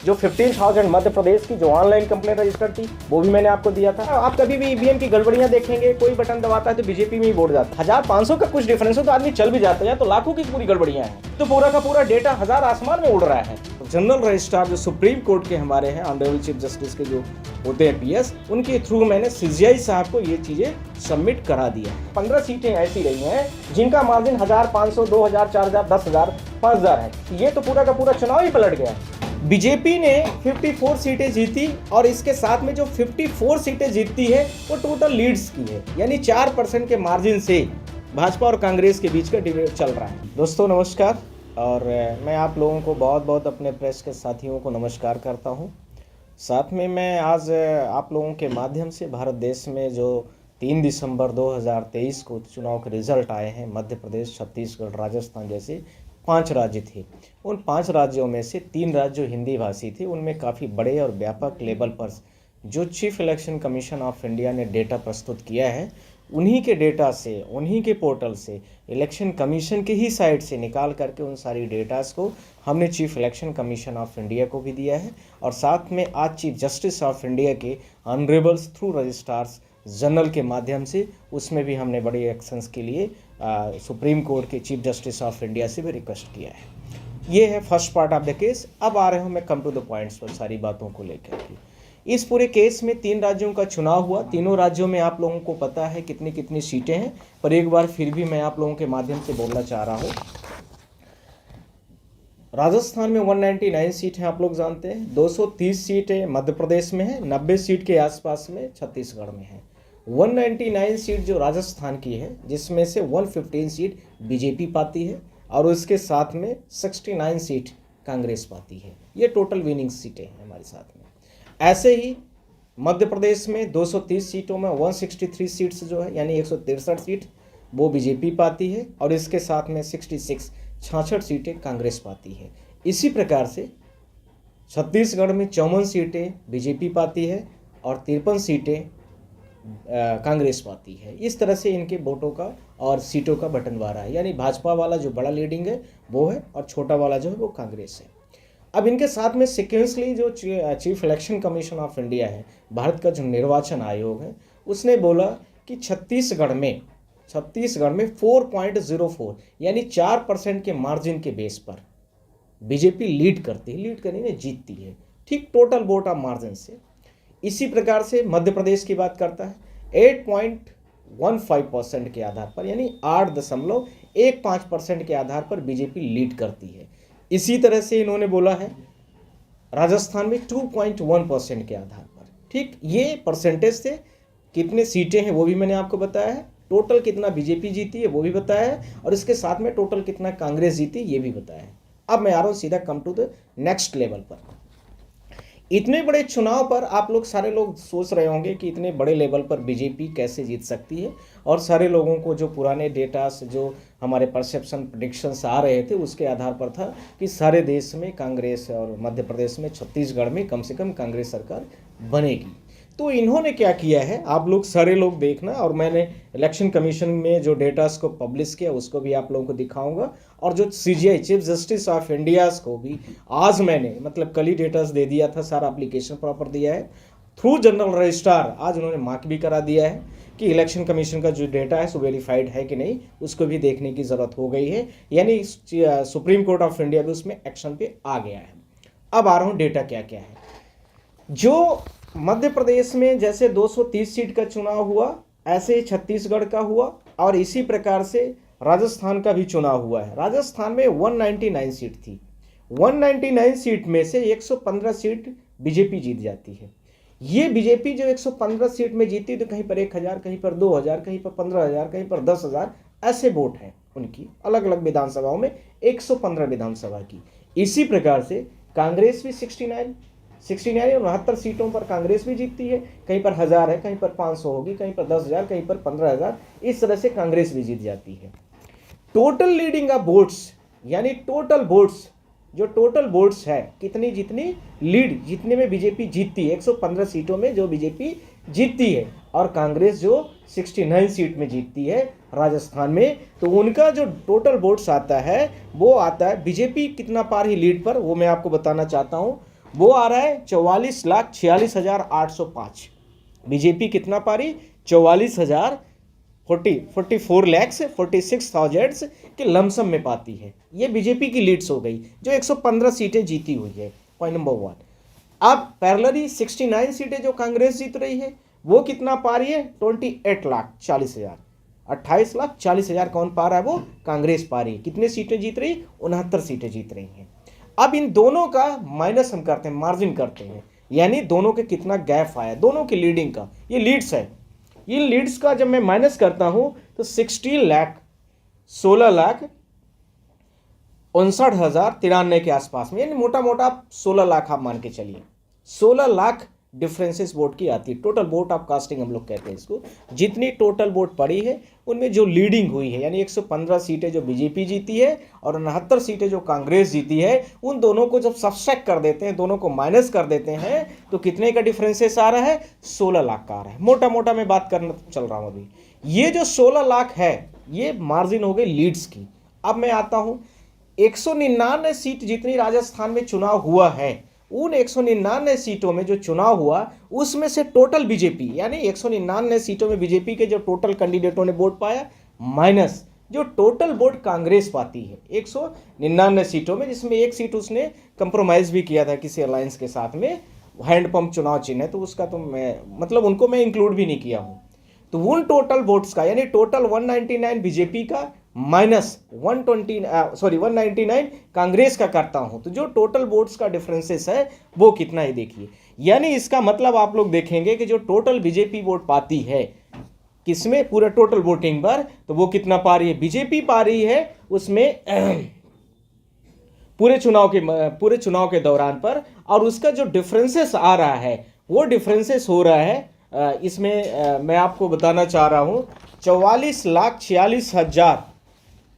जो 15,000 मध्य प्रदेश की जो ऑनलाइन कंप्लेंट रजिस्टर्ड थी वो भी मैंने आपको दिया था। आप कभी भी ईवीएम की गड़बड़ियां देखेंगे, कोई बटन दबाता है तो बीजेपी में ही वोट जाता है। 1500 का कुछ डिफरेंस हो तो आदमी चल भी जाता है, तो लाखों की पूरी गड़बड़ियां हैं, तो पूरा का पूरा डेटा हजार आसमान में उड़ रहा है। तो जनरल रजिस्ट्रार जो सुप्रीम कोर्ट के हमारे हैं, ऑनरेबल चीफ जस्टिस के जो होते हैं पीएस, उनके थ्रू मैंने सीजीआई साहब को ये चीजें सबमिट करा दिया है। 15 सीटें ऐसी रही हैं जिनका मार्जिन 1500, 2000, 4000, 10,000, 5,000 है। ये तो पूरा का पूरा चुनाव ही पलट गया। बीजेपी ने 54 सीटें जीती और इसके साथ में जो 54 सीटें जीतती है वो टोटल लीड्स की है, यानी 4% के मार्जिन से भाजपा और कांग्रेस के बीच का डिबेट चल रहा है। दोस्तों नमस्कार, और मैं आप लोगों को बहुत बहुत अपने प्रेस के साथियों को नमस्कार करता हूं। साथ में मैं आज आप लोगों के माध्यम से भारत देश में जो 3 दिसंबर 2023 को चुनाव के रिजल्ट आए हैं, मध्य प्रदेश, छत्तीसगढ़, राजस्थान जैसे 5 राज्य थे। उन 5 राज्यों में से 3 राज्य हिंदी भाषी थे। उनमें काफ़ी बड़े और व्यापक लेवल पर जो chief election commission of India ने डेटा प्रस्तुत किया है, उन्हीं के डेटा से, उन्हीं के पोर्टल से, इलेक्शन कमीशन के ही साइट से निकाल करके उन सारी डेटास को हमने chief election commission of India को भी दिया है। और साथ में आज चीफ जस्टिस ऑफ इंडिया के ऑनरेबल्स थ्रू रजिस्ट्रार्स जनरल के माध्यम से उसमें भी हमने बड़े एक्शंस के लिए सुप्रीम कोर्ट के चीफ जस्टिस ऑफ इंडिया से भी रिक्वेस्ट किया है। ये है first part of the case. अब आ रहे हूँ मैं कम टू द पॉइंट्स पर सारी बातों को लेकर के। इस पूरे केस में 3 राज्यों का चुनाव हुआ। तीनों राज्यों में आप लोगों को पता है कितनी कितनी सीटें हैं, पर एक बार फिर भी मैं आप लोगों के माध्यम से बोलना चाह रहा हूँ। राजस्थान में 199 सीट हैं, आप लोग जानते हैं। 230 सीटें मध्य प्रदेश में है, 90 सीट के आसपास में छत्तीसगढ़ में है। 199 सीट जो राजस्थान की है, जिसमें से 115 सीट बीजेपी पाती है और उसके साथ में 69 सीट कांग्रेस पाती है। ये टोटल विनिंग सीटें हैं हमारे साथ में। ऐसे ही मध्य प्रदेश में 230 सीटों में 163 सीट्स जो है, यानी 163 सीट वो बीजेपी पाती है और इसके साथ में 66 सीटें कांग्रेस पाती है। इसी प्रकार से छत्तीसगढ़ में 54 सीटें बीजेपी पाती है और 53 सीटें कांग्रेस पाती है। इस तरह से इनके वोटों का और सीटों का बंटवारा है, यानी भाजपा वाला जो बड़ा लीडिंग है वो है और छोटा वाला जो है वो कांग्रेस है। अब इनके साथ में सिक्वेंसली जो chief election commission of India है, भारत का जो निर्वाचन आयोग है, उसने बोला कि छत्तीसगढ़ में 4.04 यानी 4% के मार्जिन के बेस पर बीजेपी लीड करनी है, जीतती है, ठीक टोटल वोट ऑफ मार्जिन से। इसी प्रकार से मध्य प्रदेश की बात करता है 8.15% के आधार पर, यानी 8.15% के आधार पर बीजेपी लीड करती है। इसी तरह से इन्होंने बोला है राजस्थान में 2.1% के आधार पर। ठीक, ये परसेंटेज से कितने सीटें हैं वो भी मैंने आपको बताया है, टोटल कितना बीजेपी जीती है वो भी बताया है, और इसके साथ में टोटल कितना कांग्रेस जीती ये भी बताया है। अब मैं आ रहा हूँ सीधा come to the next level पर। इतने बड़े चुनाव पर आप लोग सारे लोग सोच रहे होंगे कि इतने बड़े लेवल पर बीजेपी कैसे जीत सकती है, और सारे लोगों को जो पुराने डेटा से जो हमारे परसेप्शन प्रेडिक्शंस आ रहे थे उसके आधार पर था कि सारे देश में कांग्रेस और मध्य प्रदेश में, छत्तीसगढ़ में कम से कम कांग्रेस सरकार बनेगी। तो इन्होंने क्या किया है आप लोग सारे लोग देखना, और मैंने इलेक्शन कमीशन में जो डेटास को पब्लिश किया उसको भी आप लोगों को दिखाऊंगा, और जो CGI chief justice of India को भी आज मैंने मतलब कल ही डेटास दे दिया था, सारा एप्लीकेशन प्रॉपर दिया है थ्रू जनरल रजिस्ट्रार। आज उन्होंने मार्क भी करा दिया है कि इलेक्शन कमीशन का जो डेटा है सो वेरीफाइड है कि नहीं, उसको भी देखने की ज़रूरत हो गई है, यानी सुप्रीम कोर्ट ऑफ इंडिया भी उसमें एक्शन पे आ गया है। अब आ रहा हूँ डेटा क्या क्या है। जो मध्य प्रदेश में जैसे 230 सीट का चुनाव हुआ, ऐसे ही छत्तीसगढ़ का हुआ, और इसी प्रकार से राजस्थान का भी चुनाव हुआ है। राजस्थान में 199 सीट थी। 199 सीट में से 115 सीट बीजेपी जीत जाती है। ये बीजेपी जो 115 सीट में जीती, तो कहीं पर 1000, कहीं पर 2000, कहीं पर 15,000, कहीं पर 10,000 ऐसे वोट हैं उनकी अलग अलग विधानसभाओं में, 115 विधानसभा की। इसी प्रकार से कांग्रेस भी 69 और 72 सीटों पर कांग्रेस भी जीतती है। कहीं पर 1000 है, कहीं पर 500 होगी, कहीं पर 10,000, कहीं पर 15,000, इस तरह से कांग्रेस भी जीत जाती है। टोटल लीडिंग ऑफ वोट्स, यानी टोटल वोट्स, जो टोटल वोट्स है कितनी जितनी लीड जितने में बीजेपी जीतती है, 115 सीटों में जो बीजेपी जीतती है, और कांग्रेस जो 69 सीट में जीतती है राजस्थान में, तो उनका जो टोटल वोट्स आता है वो आता है बीजेपी कितना पार ही लीड पर, वो मैं आपको बताना चाहता हूँ। वो आ रहा है 44,46,805। बीजेपी कितना पा रही? 44,46,000 के लमसम में पाती है। ये बीजेपी की लीड्स हो गई जो 115 सीटें जीती हुई है, पॉइंट नंबर 1। अब पैरेलली 69 सीटें जो कांग्रेस जीत रही है वो कितना पा रही है? 28,40,000। 28,40,000 कौन पा रहा है? वो कांग्रेस पा रही है। कितने सीटें जीत रही? 69 सीटें जीत रही हैं। अब इन दोनों का माइनस हम करते हैं, मार्जिन करते हैं, यानी दोनों के कितना गैप आया, दोनों की लीडिंग का। ये लीड्स है, ये लीड्स का जब मैं माइनस करता हूं तो 16,59,093 के आसपास में, यानी मोटा मोटा आप 16 लाख आप मान के चलिए। 16 लाख डिफरेंसेस वोट की आती है। टोटल वोट ऑफ कास्टिंग हम लोग कहते हैं इसको। जितनी टोटल वोट पड़ी है उनमें जो लीडिंग हुई है, यानी 115 सीटें जो बीजेपी जीती है और 69 सीटें जो कांग्रेस जीती है, उन दोनों को जब सब्सट्रैक्ट कर देते हैं, दोनों को माइनस कर देते हैं, तो कितने का डिफरेंसेस आ रहा है? 16 लाख का आ रहा है। मोटा मोटा मैं बात करना चल रहा हूं अभी। ये जो 16 लाख है ये मार्जिन हो गई लीड्स की। अब मैं आता हूं 199 सीट जितनी राजस्थान में चुनाव हुआ है, उन 199 सीटों में जो चुनाव हुआ उसमें से टोटल बीजेपी, यानी 199 सीटों में बीजेपी के जो टोटल कैंडिडेटों ने वोट पाया, माइनस जो टोटल वोट कांग्रेस पाती है 199 सीटों में, जिसमें एक सीट उसने कंप्रोमाइज भी किया था किसी अलायंस के साथ में, हैंडपंप चुनाव चिन्ह है, तो उसका तो मैं मतलब उनको मैं इंक्लूड भी नहीं किया हूं। तो उन टोटल वोट्स का, यानी टोटल 199 बीजेपी का माइनस 199 कांग्रेस का करता हूं, तो जो टोटल वोट्स का डिफरेंसेस है वो कितना है देखिए। यानी इसका मतलब आप लोग देखेंगे कि जो टोटल बीजेपी वोट पाती है किसमें, पूरा टोटल वोटिंग पर, तो वो कितना पा रही है? बीजेपी पा रही है उसमें पूरे चुनाव के दौरान पर, और उसका जो डिफरेंसेस आ रहा है वो डिफरेंसेस हो रहा है इसमें मैं आपको बताना चाह रहा हूं 44,46,000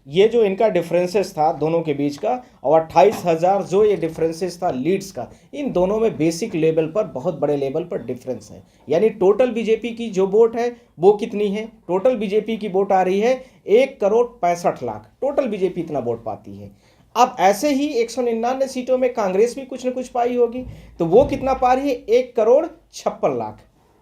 ये जो इनका डिफरेंसेस था दोनों के बीच का, और 28,000 जो ये डिफरेंसेस था लीड्स का, इन दोनों में बेसिक लेवल पर, बहुत बड़े लेवल पर डिफरेंस है। यानी टोटल बीजेपी की जो वोट है वो कितनी है? टोटल बीजेपी की वोट आ रही है 1,65,00,000। टोटल बीजेपी इतना वोट पाती है। अब ऐसे ही 199 सीटों में कांग्रेस भी कुछ न कुछ पाई होगी, तो वो कितना पा रही है? 1,56,00,000।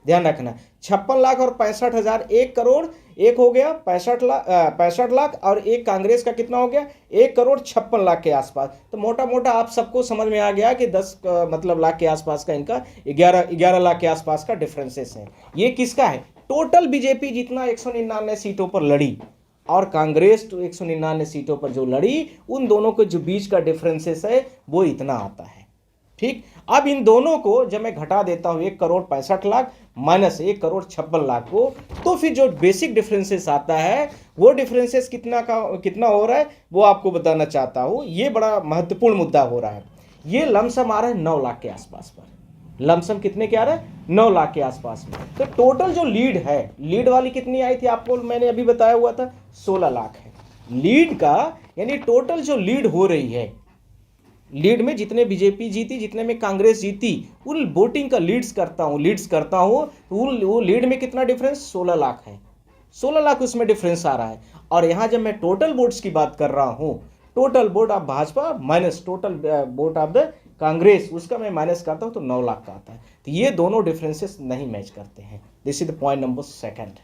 ध्यान रखना, 56 लाख और 65,000, 1 करोड़, एक हो गया 65 लाख, और एक कांग्रेस का कितना हो गया? 1,56,00,000 के आसपास। तो मोटा मोटा आप सबको समझ में आ गया कि 10 मतलब लाख के आसपास का इनका 11 लाख के आसपास का डिफरेंसेस है। ये किसका है? टोटल बीजेपी जितना 199 सीटों पर लड़ी और कांग्रेस तो 199 सीटों पर जो लड़ी, उन दोनों के जो बीच का डिफरेंसेस है वो इतना आता है। ठीक, अब इन दोनों को जब मैं घटा देता हूं 1,65,00,000 माइनस 1,56,00,000 को, तो फिर जो बेसिक डिफरेंसेस आता है वो डिफरेंसेस कितना हो रहा है वो आपको बताना चाहता हूं। ये बड़ा महत्वपूर्ण मुद्दा हो रहा है। ये लमसम आ रहा है 9 लाख के आसपास पर। लमसम कितने के आ रहा है? 9 लाख के आसपास में। तो टोटल जो लीड है, लीड वाली कितनी आई थी आपको मैंने अभी बताया हुआ था, 16 लाख है लीड का। यानी टोटल जो लीड हो रही है, लीड में जितने बीजेपी जीती, जितने में कांग्रेस जीती, उन वोटिंग का लीड्स करता हूं तो वो लीड में कितना डिफरेंस? 16 लाख है। 16 लाख उसमें डिफरेंस आ रहा है। और यहां जब मैं टोटल वोट्स की बात कर रहा हूं, total vote of Bhajpa minus total vote of the Congress, उसका मैं माइनस करता हूं तो 9 लाख का आता है। तो ये दोनों डिफरेंसेस नहीं मैच करते हैं। This is the point number 2।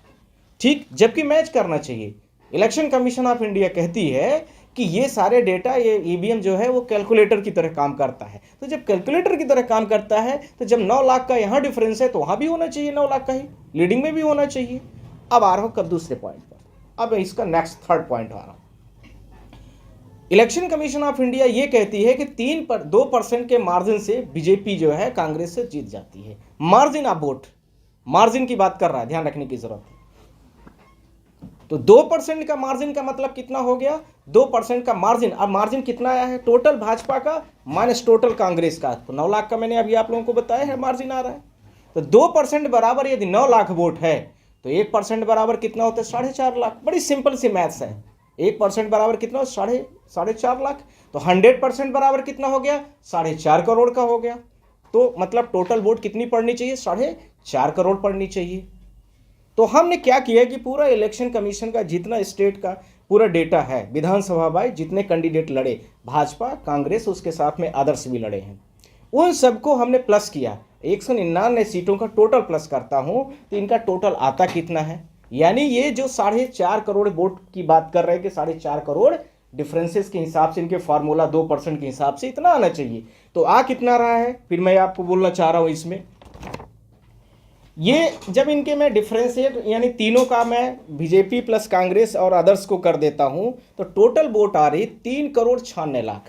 ठीक, जबकि मैच करना चाहिए। इलेक्शन कमीशन ऑफ इंडिया कहती है कि ये सारे डेटा, ये ईवीएम जो है वो कैलकुलेटर की तरह काम करता है। तो जब कैलकुलेटर की तरह काम करता है तो जब 9 लाख का यहाँ डिफरेंस है तो वहाँ भी होना चाहिए 9 लाख का ही, लीडिंग में भी होना चाहिए। अब आ रहा हूँ कब दूसरे पॉइंट पर। अब इसका नेक्स्ट 3rd पॉइंट आ रहा हूँ। इलेक्शन कमीशन ऑफ इंडिया ये कहती है कि 2% के मार्जिन से बीजेपी जो है कांग्रेस से जीत जाती है। मार्जिन ऑफ वोट, मार्जिन की बात कर रहा है, ध्यान रखने की जरूरत है। तो 2% का मार्जिन का मतलब कितना हो गया? 2% का मार्जिन। अब मार्जिन कितना आया है? टोटल भाजपा का माइनस टोटल कांग्रेस का, तो 9 लाख का मैंने अभी आप लोगों को बताया है मार्जिन आ रहा है। तो 2% बराबर यदि 9 लाख वोट है तो 1% बराबर कितना होता है? 4.5 लाख। बड़ी सिंपल सी मैथ्स है। 1% बराबर कितना? 4.5 लाख। तो 100% बराबर कितना हो गया? 4.5 करोड़ का हो गया। तो मतलब टोटल वोट कितनी पड़नी चाहिए? 4.5 करोड़ पड़नी चाहिए। तो हमने क्या किया कि पूरा इलेक्शन कमीशन का जितना स्टेट का पूरा डेटा है, विधानसभा वाइज जितने कैंडिडेट लड़े, भाजपा, कांग्रेस, उसके साथ में अदर्स भी लड़े हैं, उन सबको हमने प्लस किया, 199 सीटों का टोटल प्लस करता हूं तो इनका टोटल आता कितना है, यानी ये जो 4.5 करोड़ वोट की बात कर रहे हैं कि 4.5 करोड़ डिफरेंसेस के हिसाब से इनके फार्मूला 2% के हिसाब से इतना आना चाहिए, तो आ कितना रहा है, फिर मैं आपको बोलना चाह रहा हूं इसमें ये जब इनके मैं डिफरेंशिएट यानी तीनों का मैं बीजेपी प्लस कांग्रेस और अदर्स को कर देता हूं तो टोटल वोट आ रही 3,96,00,000।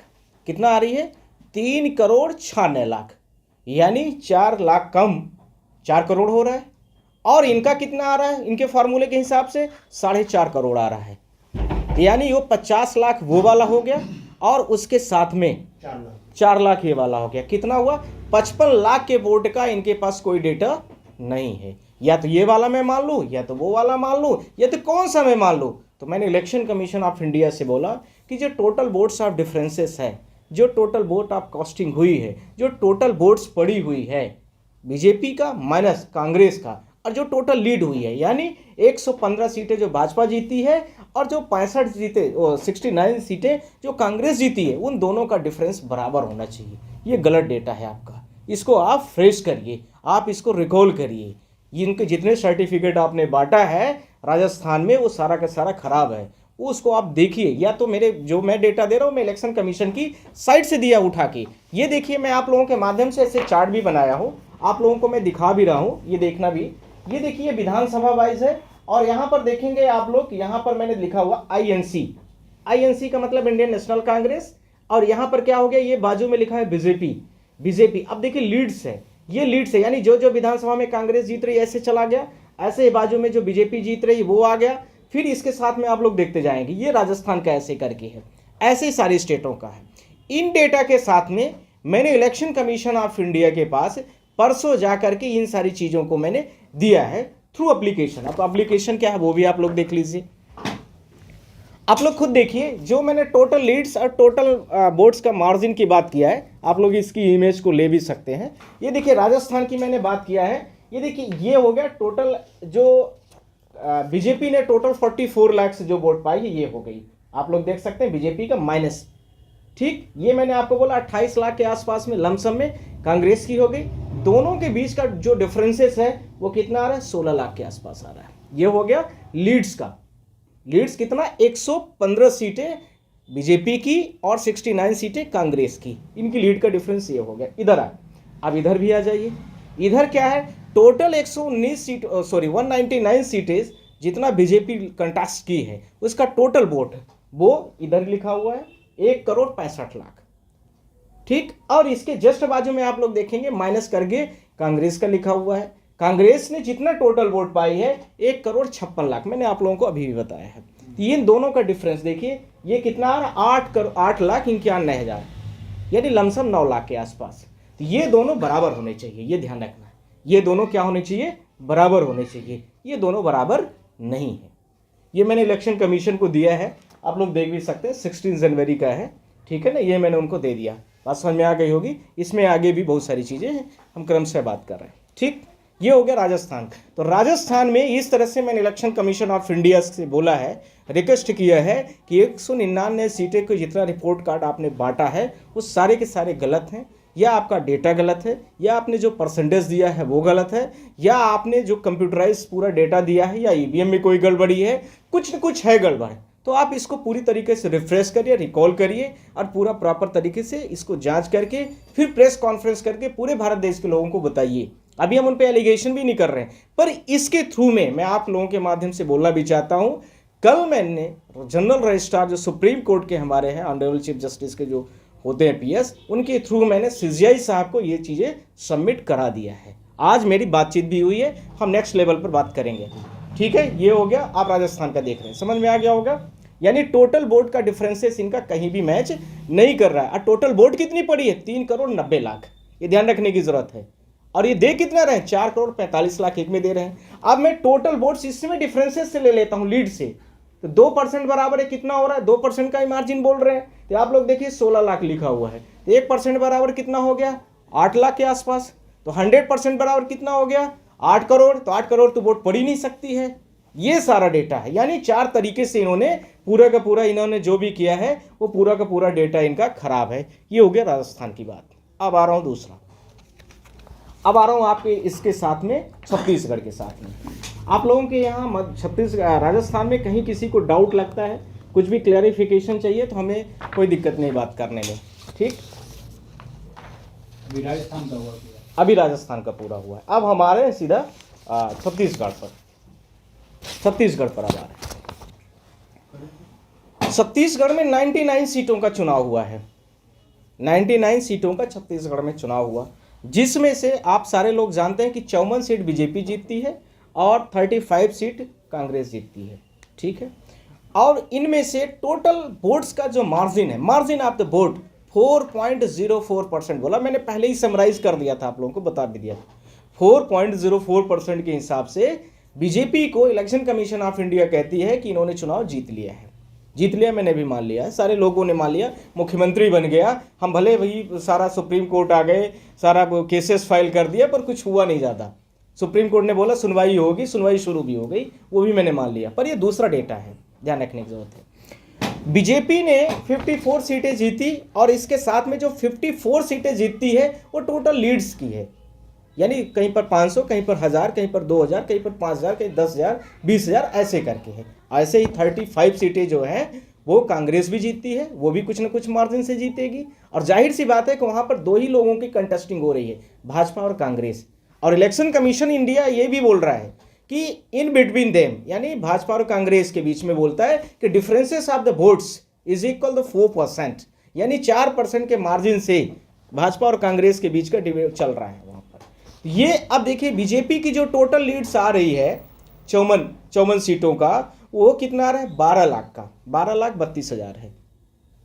कितना आ रही है, 3,96,00,000, यानी 4 लाख कम 4 करोड़ हो रहा है। और इनका कितना आ रहा है, इनके फार्मूले के हिसाब से 4.5 करोड़ आ रहा है, यानी वो 50 लाख वो वाला हो गया और उसके साथ में 4 लाख ये वाला हो गया। कितना हुआ, 55 लाख के वोट का इनके पास कोई डेटा नहीं है, या तो ये वाला मैं मान लूँ या तो वो वाला मान लूँ या तो कौन सा मैं मान लूँ। तो मैंने इलेक्शन कमीशन ऑफ इंडिया से बोला कि जो टोटल वोट्स ऑफ डिफरेंसेस है, जो टोटल वोट ऑफ कास्टिंग हुई है, जो टोटल वोट्स पड़ी हुई है बीजेपी का माइनस कांग्रेस का, और जो टोटल लीड हुई है यानी 115 सीटें जो भाजपा जीती है और जो 69 सीटें जो कांग्रेस जीती है, उन दोनों का डिफरेंस बराबर होना चाहिए। ये गलत डेटा है आपका, इसको आप फ्रेश करिए, आप इसको रिकॉल करिए। इनके जितने सर्टिफिकेट आपने बांटा है राजस्थान में वो सारा का सारा खराब है, उसको आप देखिए। या तो मेरे जो मैं डेटा दे रहा हूँ मैं इलेक्शन कमीशन की साइट से दिया उठा के, ये देखिए मैं आप लोगों के माध्यम से ऐसे चार्ट भी बनाया हूँ, आप लोगों को मैं दिखा भी रहा हूँ, ये देखना भी। ये देखिए विधानसभा वाइज है और यहाँ पर देखेंगे आप लोग, यहाँ पर मैंने लिखा हुआ INC का मतलब इंडियन नेशनल कांग्रेस, और यहाँ पर क्या हो गया, ये बाजू में लिखा है बीजेपी। अब देखिए लीड्स है, ये लीड्स है यानी जो जो विधानसभा में कांग्रेस जीत रही है ऐसे चला गया, ऐसे ही बाजू में जो बीजेपी जीत रही है वो आ गया, फिर इसके साथ में आप लोग देखते जाएंगे ये राजस्थान का ऐसे करके है, ऐसे ही सारी स्टेटों का है। इन डेटा के साथ में मैंने इलेक्शन कमीशन ऑफ इंडिया के पास परसों जा करके इन सारी चीज़ों को मैंने दिया है थ्रू एप्लीकेशन। अब एप्लीकेशन क्या है वो भी आप लोग देख लीजिए, आप लोग खुद देखिए। जो मैंने टोटल लीड्स और टोटल वोट्स का मार्जिन की बात किया है, आप लोग इसकी इमेज को ले भी सकते हैं। ये देखिए राजस्थान की मैंने बात किया है, ये देखिए ये हो गया टोटल, जो बीजेपी ने टोटल 44 लाख से जो वोट पाई है ये हो गई, आप लोग देख सकते हैं बीजेपी का माइनस। ठीक, ये मैंने आपको बोला 28 लाख के आसपास में लमसम में कांग्रेस की हो गई। दोनों के बीच का जो डिफरेंसेस है वो कितना आ रहा है, 16 लाख के आसपास आ रहा है। ये हो गया लीड्स का। लीड्स कितना, 115 सीटें बीजेपी की और 69 सीटें कांग्रेस की, इनकी लीड का डिफरेंस ये हो गया। इधर आ, अब इधर भी आ जाइए। इधर क्या है, टोटल 199 सीटें जितना बीजेपी कंटेस्ट की है उसका टोटल वोट वो इधर लिखा हुआ है 1,65,00,000। ठीक, और इसके जस्ट बाजू में आप लोग देखेंगे माइनस करके कांग्रेस का लिखा हुआ है। कांग्रेस ने जितना टोटल वोट पाई है 1,56,00,000, मैंने आप लोगों को अभी भी बताया है। तो इन दोनों का डिफरेंस देखिए, ये कितना आ रहा, 8,91,000, यानी लमसम 9 लाख के आसपास। तो ये दोनों बराबर होने चाहिए, ये ध्यान रखना है। ये दोनों क्या होने चाहिए, बराबर होने चाहिए। ये दोनों बराबर नहीं है। ये मैंने इलेक्शन कमीशन को दिया है, आप लोग देख भी सकते हैं, 16 जनवरी का है। ठीक है ना, ये मैंने उनको दे दिया, बात समझ में आ गई होगी। इसमें आगे भी बहुत सारी चीज़ें हैं, हम क्रम से बात कर रहे हैं। ठीक, ये हो गया राजस्थान। तो राजस्थान में इस तरह से मैंने इलेक्शन कमीशन ऑफ इंडिया से बोला है, रिक्वेस्ट किया है कि 199 सीटें को जितना रिपोर्ट कार्ड आपने बांटा है वो सारे के सारे गलत हैं, या आपका डेटा गलत है, या आपने जो परसेंटेज दिया है वो गलत है, या आपने जो कंप्यूटराइज पूरा डेटा दिया है या ईवीएम में कोई गड़बड़ी है, कुछ न कुछ है गड़बड़। तो आप इसको पूरी तरीके से रिफ्रेश करिए, रिकॉल करिए और पूरा प्रॉपर तरीके से इसको जांच करके फिर प्रेस कॉन्फ्रेंस करके पूरे भारत देश के लोगों को बताइए। अभी हम उन पे एलिगेशन भी नहीं कर रहे हैं, पर इसके थ्रू में मैं आप लोगों के माध्यम से बोलना भी चाहता हूं। कल मैंने जनरल रजिस्ट्रार जो सुप्रीम कोर्ट के हमारे हैं, ऑनरेबल चीफ जस्टिस के जो होते हैं PS, उनके थ्रू मैंने CGI साहब को ये चीज़ें सबमिट करा दिया है। आज मेरी बातचीत भी हुई है, हम नेक्स्ट लेवल पर बात करेंगे। ठीक है, ये हो गया। आप राजस्थान का देख रहे हैं, समझ में आ गया होगा। यानी टोटल वोट का डिफरेंसेस इनका कहीं भी मैच नहीं कर रहा है। और टोटल वोट कितनी पड़ी है, 3,90,00,000, ये ध्यान रखने की जरूरत है। और ये दे कितना रहे, 4,45,00,000 एक में दे रहे हैं। अब मैं टोटल वोट्स इसमें डिफरेंसेस से ले लेता हूँ, लीड से, तो 2% बराबर है, कितना हो रहा है, 2% का ही मार्जिन बोल रहे हैं। तो आप लोग देखिए 16 लाख लिखा हुआ है, तो 1% बराबर कितना हो गया, 8 लाख के आसपास। तो 100% बराबर कितना हो गया, 8 करोड़। तो 8 करोड़ तो वोट पड़ ही नहीं सकती है। ये सारा डेटा है, यानी 4 तरीके से इन्होंने पूरा का पूरा इन्होंने जो भी किया है वो पूरा का पूरा डेटा इनका खराब है। ये हो गया राजस्थान की बात। अब आ रहा हूँ दूसरा, अब आ रहा हूँ आपके इसके साथ में छत्तीसगढ़ के साथ में। आप लोगों के यहाँ छत्तीसगढ़ राजस्थान में कहीं किसी को डाउट लगता है, कुछ भी क्लैरिफिकेशन चाहिए तो हमें कोई दिक्कत नहीं बात करने में, ठीक। अभी राजस्थान का हुआ, अभी राजस्थान का पूरा हुआ है। अब हमारे सीधा छत्तीसगढ़ पर अब आ रहे हैं। छत्तीसगढ़ में 99 सीटों का चुनाव हुआ है। 99 सीटों का छत्तीसगढ़ में चुनाव हुआ, जिसमें से आप सारे लोग जानते हैं कि 54 सीट बीजेपी जीतती है और 35 सीट कांग्रेस जीतती है, ठीक है। और इनमें से टोटल वोट्स का जो मार्जिन है, मार्जिन ऑफ द वोट 4.04% बोला, मैंने पहले ही समराइज कर दिया था, आप लोगों को बता भी दिया। 4.04% के हिसाब से बीजेपी को इलेक्शन कमीशन ऑफ इंडिया कहती है कि इन्होंने चुनाव जीत लिया है। जीत लिया, मैंने भी मान लिया है, सारे लोगों ने मान लिया, मुख्यमंत्री बन गया। हम भले वही सारा सुप्रीम कोर्ट आ गए, सारा केसेस फाइल कर दिया, पर कुछ हुआ नहीं ज़्यादा। सुप्रीम कोर्ट ने बोला सुनवाई होगी, सुनवाई शुरू भी हो गई, वो भी मैंने मान लिया। पर ये दूसरा डेटा है, ध्यान रखने की जरूरत है। बीजेपी ने 54 सीटें जीती और इसके साथ में जो 54 सीटें जीतती है वो टोटल लीड्स की है, यानी कहीं पर 500, कहीं पर 1000, कहीं पर 2000, कहीं पर 5000, कहीं 10,000, 20,000 ऐसे करके है। ऐसे ही 35 सीटें जो हैं वो कांग्रेस भी जीतती है, वो भी कुछ न कुछ मार्जिन से जीतेगी। और जाहिर सी बात है कि वहाँ पर दो ही लोगों की कंटेस्टिंग हो रही है, भाजपा और कांग्रेस। और इलेक्शन कमीशन इंडिया ये भी बोल रहा है कि इन बिटवीन देम, यानी भाजपा और कांग्रेस के बीच में बोलता है कि differences of the votes is equal to 4%, यानी 4% के मार्जिन से भाजपा और कांग्रेस के बीच का डिबेट चल रहा है वहाँ पर। ये अब देखिए बीजेपी की जो टोटल लीड्स आ रही है 54 सीटों का, वो कितना आ रहा है? 12 लाख का, 12,32,000 है।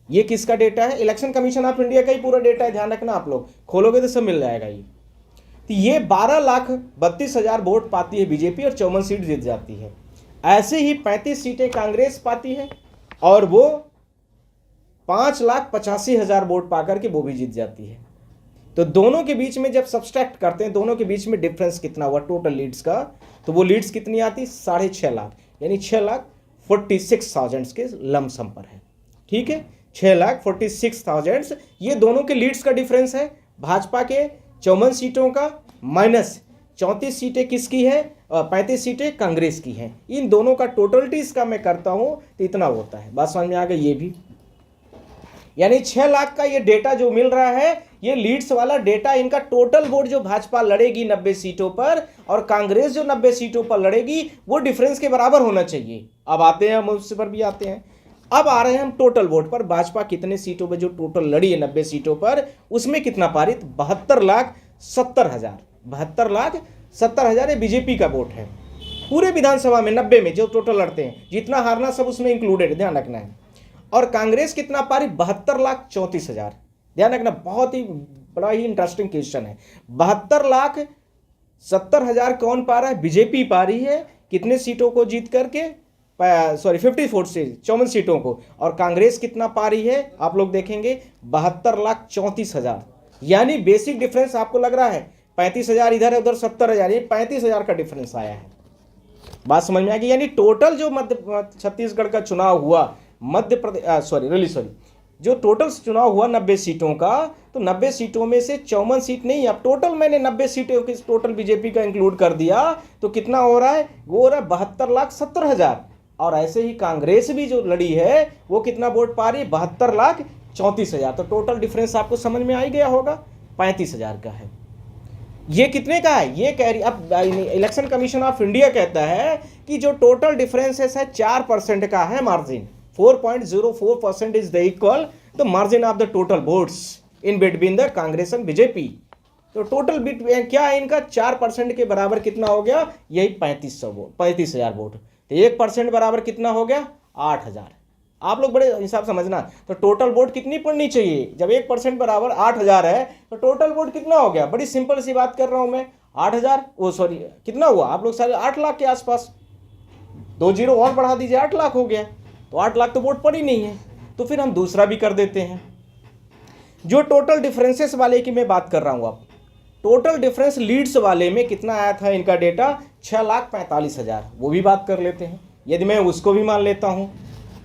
ये किसका डेटा है? इलेक्शन कमीशन ऑफ इंडिया का ही पूरा डेटा है, ध्यान रखना। आप लोग खोलोगे तो सब मिल जाएगा ये। तो ये 12,32,000 वोट पाती है बीजेपी और 54 सीट जीत जाती है। ऐसे ही 35 सीटें कांग्रेस पाती है और वो 5,85,000 वोट पाकर के वो भी जीत जाती है। तो दोनों के बीच में जब सब्सट्रैक्ट करते हैं, दोनों के बीच में डिफरेंस कितना हुआ टोटल लीड्स का, तो वो लीड्स कितनी आती? 6.5 लाख, यानी 6,46,000 के लमसम पर है, ठीक है। 6,46,000 ये दोनों के लीड्स का डिफरेंस है। भाजपा के 54 सीटों का माइनस 34 सीटें किसकी है? 35 सीटें कांग्रेस की हैं। इन दोनों का टोटलिटीज का मैं करता हूं तो इतना होता है। बात समझ में आ गई? ये भी यानी 6 लाख का ये डेटा जो मिल रहा है, ये लीड्स वाला डेटा, इनका टोटल वोट जो भाजपा लड़ेगी 90 सीटों पर और कांग्रेस जो 90 सीटों पर लड़ेगी, वो डिफरेंस के बराबर होना चाहिए। अब आते हैं हम उस पर भी आते हैं। अब आ रहे हैं हम टोटल वोट पर। भाजपा कितने सीटों पर जो टोटल लड़ी है 90 सीटों पर, उसमें कितना पारित? 72,70,000। 72,70,000 ये बीजेपी का वोट है पूरे विधानसभा में 90 में जो टोटल लड़ते हैं, जितना हारना सब उसमें इंक्लूडेड, ध्यान रखना है। और कांग्रेस कितना पारी? 72,34,000। ध्यान रखना, बहुत ही बड़ा ही इंटरेस्टिंग क्वेश्चन है। 72,70,000 कौन पा रहा है? बीजेपी पा रही है। कितने सीटों को जीत करके? 54 से 54 सीटों को। और कांग्रेस कितना पा रही है? आप लोग देखेंगे 72,34,000। यानी बेसिक डिफरेंस आपको लग रहा है 35,000 इधर है, उधर 70,000, ये 35,000 का डिफरेंस आया है। बात समझ में आ गई? यानी टोटल जो छत्तीसगढ़ का चुनाव हुआ, जो टोटल चुनाव हुआ 90 सीटों का, तो 90 सीटों में से 54 सीट नहीं, अब टोटल मैंने 90 सीटों के टोटल बीजेपी का इंक्लूड कर दिया, तो कितना हो रहा है? वो हो रहा है 72,70,000। और ऐसे ही कांग्रेस भी जो लड़ी है वो कितना वोट पा रही है? 72,34,000। तो टोटल डिफरेंस आपको समझ में आ ही गया होगा, 35,000 का है। ये कितने का है? ये कह रही, अब इलेक्शन कमीशन ऑफ इंडिया कहता है कि जो टोटल डिफरेंसेस है 4% का है margin. 4.04% is the equal the margin of the total votes in between the Congress and BJP. तो टोटल बिट क्या है इनका? 4% के बराबर कितना हो गया? यही 35,000 वोट। तो 1% बराबर कितना हो गया? 8,000। आप लोग बड़े हिसाब समझना। तो टोटल वोट कितनी पड़नी चाहिए? जब 1% बराबर 8,000 है तो टोटल वोट कितना हो गया? बड़ी सिंपल सी बात कर रहा हूं मैं। 8,000, कितना हुआ? आप लोग सारे 8 लाख के आसपास, 2 जीरो और बढ़ा दीजिए, 8 लाख हो गया। तो 8 लाख तो वोट पड़ी नहीं है। तो फिर हम दूसरा भी कर देते हैं। जो टोटल डिफरेंसेस वाले की मैं बात कर रहा हूं, अब टोटल डिफरेंस लीड्स वाले में कितना आया था इनका डेटा? 6,45,000। वो भी बात कर लेते हैं। यदि मैं उसको भी मान लेता हूं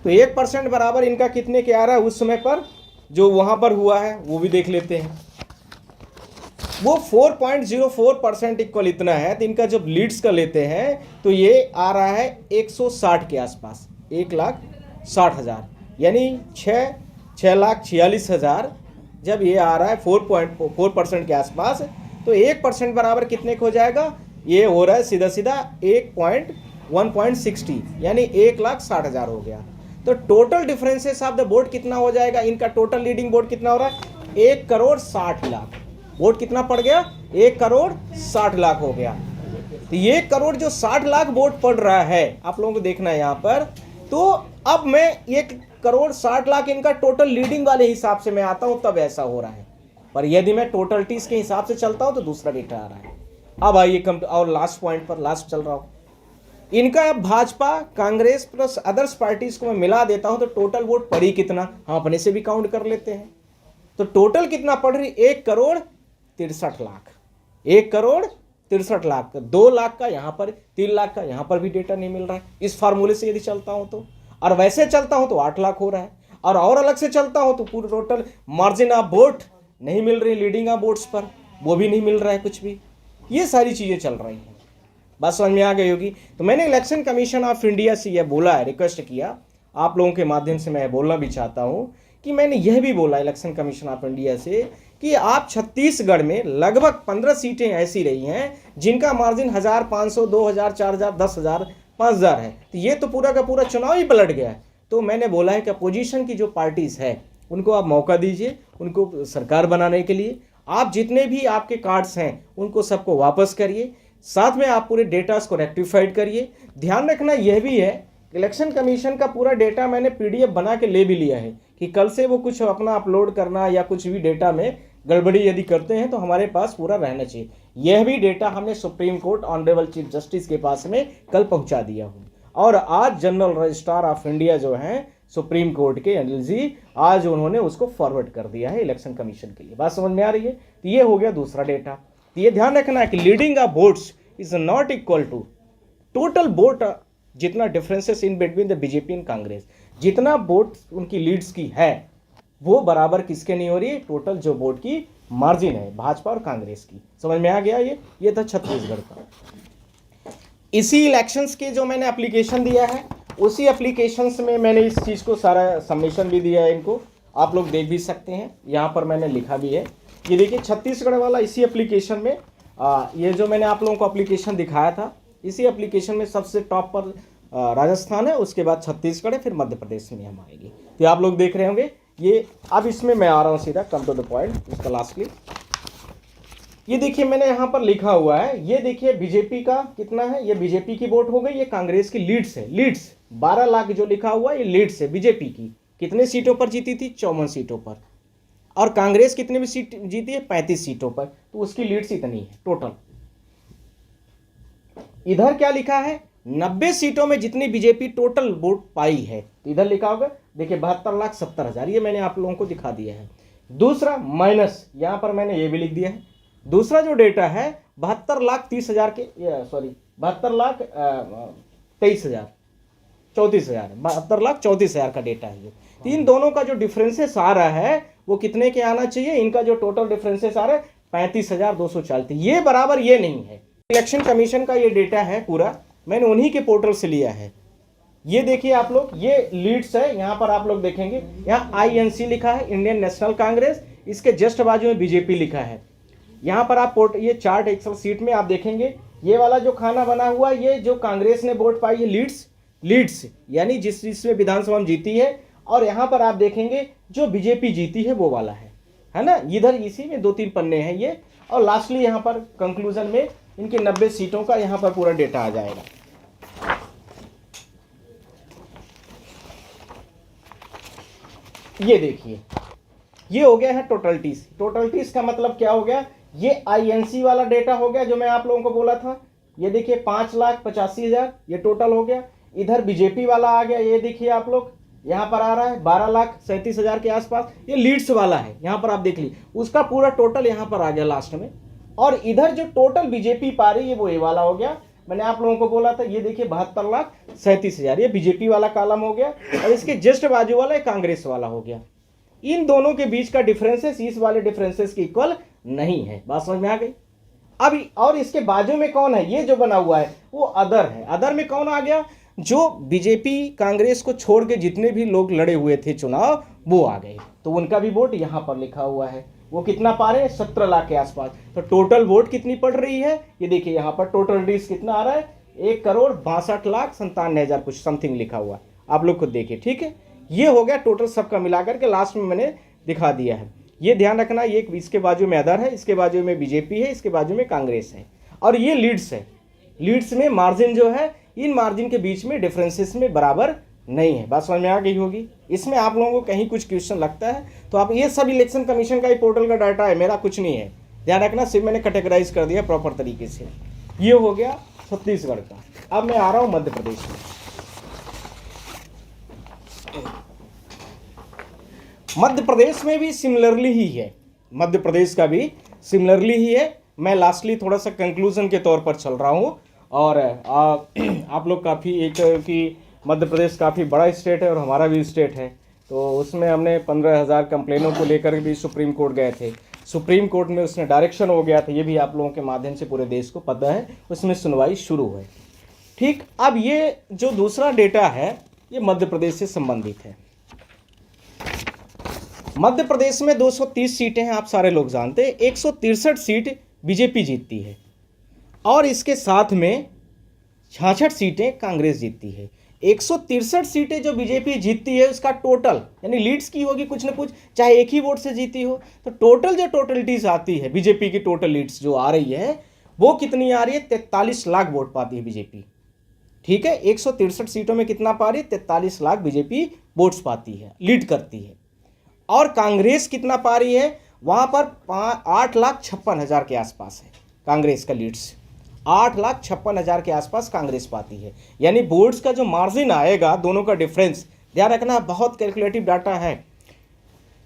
तो 1% बराबर इनका कितने के आ रहा है उस समय पर जो वहां पर हुआ है, वो भी देख लेते हैं। वो 4.04% इक्वल इतना है, तो इनका जब लीड्स का लेते हैं तो ये आ रहा है 160 के आसपास, 1,60,000, यानी 6,46,000 जब ये आ रहा है 4.4% के आसपास, तो 1% बराबर कितने को हो जाएगा, ये हो रहा है सीधा सीधा 1.60, यानी 1,60,000 हो गया। तो total differences of the vote कितना हो जाएगा, इनका टोटल लीडिंग वोट कितना हो रहा है, 1,60,00,000 वोट कितना पड़ गया, 1,60,00,000 हो गया। तो ये करोड़ जो 60,00,000 वोट पड़ रहा है, आप लोगों को देखना है यहाँ पर। तो अब मैं 1,60,00,000 इनका टोटल लीडिंग वाले हिसाब से मैं आता हूँ तब ऐसा हो रहा है, पर यदि मैं टोटल टीस के हिसाब से चलता हूँ तो दूसरा डेटा आ रहा है। अब आइए और लास्ट पॉइंट पर, लास्ट चल रहा हूँ इनका। अब Bhajpa Congress plus others parties को मैं मिला देता हूं तो टोटल वोट पड़ी कितना, हम अपने से भी काउंट कर लेते हैं। तो टोटल कितना पड़ रही, 1,63,00,000, 1,63,00,000, 2 लाख का यहाँ पर, 3 लाख का यहाँ पर भी डेटा नहीं मिल रहा है इस फार्मूले से यदि चलता हूं तो। और वैसे चलता हूं तो 8 लाख हो रहा है, और अलग से चलता हूं तो पूरा टोटल मार्जिन ऑफ वोट नहीं मिल रही, लीडिंग ऑफ वोट्स पर वो भी नहीं मिल रहा है कुछ भी। ये सारी चीजें चल रही हैं, बात समझ में आ गई होगी। तो मैंने इलेक्शन कमीशन ऑफ इंडिया से यह बोला है, रिक्वेस्ट किया, आप लोगों के माध्यम से मैं बोलना भी चाहता हूं कि मैंने यह भी बोला इलेक्शन कमीशन ऑफ इंडिया से कि आप छत्तीसगढ़ में लगभग 15 सीटें ऐसी रही हैं जिनका मार्जिन 1,000, 500, 2,000, 4,000, 10,000, 5,000 है। तो ये तो पूरा का पूरा चुनाव ही पलट गया है। तो मैंने बोला है कि अपोजिशन की जो पार्टीज है उनको आप मौका दीजिए, उनको सरकार बनाने के लिए। आप जितने भी आपके कार्ड्स हैं उनको सबको वापस करिए, साथ में आप पूरे डेटास को रेक्टिफाइड करिए। ध्यान रखना यह भी है, इलेक्शन कमीशन का पूरा डेटा मैंने पीडीएफ बना के ले भी लिया है कि कल से वो कुछ अपना अपलोड करना या कुछ भी डेटा में गड़बड़ी यदि करते हैं तो हमारे पास पूरा रहना चाहिए। यह भी डेटा हमने supreme court honourable chief justice के पास में कल पहुंचा दिया हूँ। और आज जनरल रजिस्ट्रार ऑफ इंडिया जो हैं सुप्रीम कोर्ट के अनिल जी, आज उन्होंने उसको फॉरवर्ड कर दिया है इलेक्शन कमीशन के लिए। बात समझ में आ रही है। तो ये हो गया दूसरा डेटा। तो ये ध्यान रखना है कि leading of votes is not equal to total vote, जितना differences in between the BJP and Congress, जितना वोट उनकी लीड्स की है वो बराबर किसके नहीं हो रही है, टोटल जो वोट की मार्जिन है भाजपा और कांग्रेस की। समझ में आ गया। ये था छत्तीसगढ़ का। इसी इलेक्शंस के जो मैंने एप्लीकेशन दिया है उसी एप्लीकेशंस में मैंने इस चीज़ को सारा सबमिशन भी दिया है, इनको आप लोग देख भी सकते हैं, यहाँ पर मैंने लिखा भी है। ये देखिए छत्तीसगढ़ वाला इसी एप्लीकेशन में ये जो मैंने आप लोगों को एप्लीकेशन दिखाया था, इसी एप्लीकेशन में सबसे टॉप पर राजस्थान है, उसके बाद छत्तीसगढ़ है, फिर मध्य प्रदेश में हम आएंगे। तो आप लोग देख रहे होंगे ये। अब इसमें मैं आ रहा हूँ सीधा, कम टू द पॉइंट, इसका लास्टली ये देखिए मैंने यहाँ पर लिखा हुआ है। ये देखिए बीजेपी का कितना है, ये बीजेपी की वोट हो गई, ये कांग्रेस की लीड्स है। लीड्स 12 लाख जो लिखा हुआ है ये लीड्स है बीजेपी की। कितने सीटों पर जीती थी, 54 सीटों पर। और कांग्रेस कितनी भी सीट जीती है, 35 सीटों पर, तो उसकी लीड्स इतनी है टोटल। इधर क्या लिखा है, 90 सीटों में जितनी बीजेपी टोटल वोट पाई है, तो इधर लिखा होगा देखिए 72,70,000, ये मैंने आप लोगों को दिखा दिया है। दूसरा माइनस, यहां पर मैंने ये भी लिख दिया है। दूसरा जो डेटा है 72,30,000 के, सॉरी 72,23,000, 34,000, 72,34,000 का डेटा है ये। इन दोनों का जो डिफरेंसेस आ रहा है वो कितने के आना चाहिए, इनका जो टोटल डिफरेंसेस आ रहा है 35,240, ये बराबर ये नहीं है। इलेक्शन कमीशन का ये डेटा है पूरा, मैंने उन्हीं के पोर्टल से लिया है। ये देखिए आप लोग, ये लीड्स है, यहाँ पर आप लोग देखेंगे यहाँ INC लिखा है, इंडियन नेशनल कांग्रेस, इसके जस्ट बाजू में बीजेपी लिखा है। यहाँ पर आप ये चार्ट एक्सेल सीट में आप देखेंगे, ये वाला जो खाना बना हुआ ये जो कांग्रेस ने वोट पाई है लीड्स यानी जिसमें विधानसभा में जीती है, और यहाँ पर आप देखेंगे जो बीजेपी जीती है वो वाला है ना। इधर इसी में 2-3 पन्ने हैं ये, और लास्टली यहाँ पर कंक्लूजन में इनके 90 सीटों का यहाँ पर पूरा डेटा आ जाएगा। ये देखिए ये हो गया है टोटलिटीज। टोटलिटीज का मतलब क्या हो गया, ये INC वाला डेटा हो गया जो मैं आप लोगों को बोला था। ये देखिए 5,85,000 ये टोटल हो गया। इधर बीजेपी वाला आ गया, ये देखिए आप लोग यहाँ पर आ रहा है 12,37,000 के आसपास, ये लीड्स वाला है, यहाँ पर आप देख लीजिए उसका पूरा टोटल यहाँ पर आ गया लास्ट में। और इधर जो टोटल बीजेपी पा रही है वो ये वाला हो गया, मैंने आप लोगों को बोला था। ये देखिए 72,37,000 ये बीजेपी वाला कॉलम हो गया, और इसके जस्ट बाजू वाला कांग्रेस वाला हो गया। इन दोनों के बीच का डिफरेंसेस इस वाले डिफरेंसेस के इक्वल नहीं है। बात समझ में आ गई? अभी और इसके बाजू में कौन है, ये जो बना हुआ है वो अदर है। अदर में कौन आ गया, जो बीजेपी कांग्रेस को छोड़ के जितने भी लोग लड़े हुए थे चुनाव वो आ गए, तो उनका भी वोट यहाँ पर लिखा हुआ है। वो कितना पा रहे हैं, 17 लाख के आसपास। तो टोटल वोट कितनी पड़ रही है, ये देखिए यहाँ पर टोटल डिस कितना आ रहा है, 1,62,97,000 कुछ समथिंग लिखा हुआ है, आप लोग खुद देखिए। ठीक है, ये हो गया टोटल सबका मिलाकर के, लास्ट में मैंने दिखा दिया है। ये ध्यान रखना, ये इसके बाजू में अदर है, इसके बाजू में बीजेपी है, इसके बाजू में कांग्रेस है, और ये लीड्स है। लीड्स में मार्जिन जो है, इन मार्जिन के बीच में डिफरेंसेस में बराबर नहीं है। बात समझ में आ गई होगी। इसमें आप लोगों को कहीं कुछ क्वेश्चन लगता है तो आप, ये सब इलेक्शन कमीशन का ही पोर्टल का डाटा है, मेरा कुछ नहीं है, ध्यान रखना। सिर्फ मैंने कैटेगराइज कर दिया प्रॉपर तरीके से। ये हो गया छत्तीसगढ़ का। अब मैं आ रहा हूं मध्य प्रदेश में। मध्य प्रदेश में भी सिमिलरली ही है, मध्य प्रदेश का भी सिमिलरली ही है। मैं लास्टली थोड़ा सा कंक्लूजन के तौर पर चल रहा हूं, और आप लोग काफ़ी, एक कि मध्य प्रदेश काफ़ी बड़ा स्टेट है और हमारा भी स्टेट है, तो उसमें हमने 15,000 कंप्लेनों को लेकर भी सुप्रीम कोर्ट गए थे। सुप्रीम कोर्ट में उसने डायरेक्शन हो गया था, ये भी आप लोगों के माध्यम से पूरे देश को पता है, उसमें सुनवाई शुरू है। ठीक, अब ये जो दूसरा डेटा है ये मध्य प्रदेश से संबंधित है। मध्य प्रदेश में 230 सीटें हैं, आप सारे लोग जानते हैं। 163 सीट बीजेपी जीतती है, और इसके साथ में 66 सीटें कांग्रेस जीतती है। 163 सीटें जो बीजेपी जीतती है, उसका टोटल यानी लीड्स की होगी कुछ ना कुछ, चाहे एक ही वोट से जीती हो, तो टोटल जो टोटलिटीज आती है बीजेपी की, टोटल लीड्स जो आ रही है वो कितनी आ रही है, 43 लाख वोट पाती है बीजेपी। ठीक है, 163 सीटों में कितना पा रही है, 43 लाख बीजेपी वोट्स पाती है, लीड करती है। और कांग्रेस कितना पा रही है, वहां पर 8,56,000 के आसपास है कांग्रेस का लीड्स। 8,56,000 के आसपास कांग्रेस पाती है। यानी वोट्स का जो मार्जिन आएगा, दोनों का डिफरेंस, ध्यान रखना, बहुत कैलकुलेटिव डाटा है।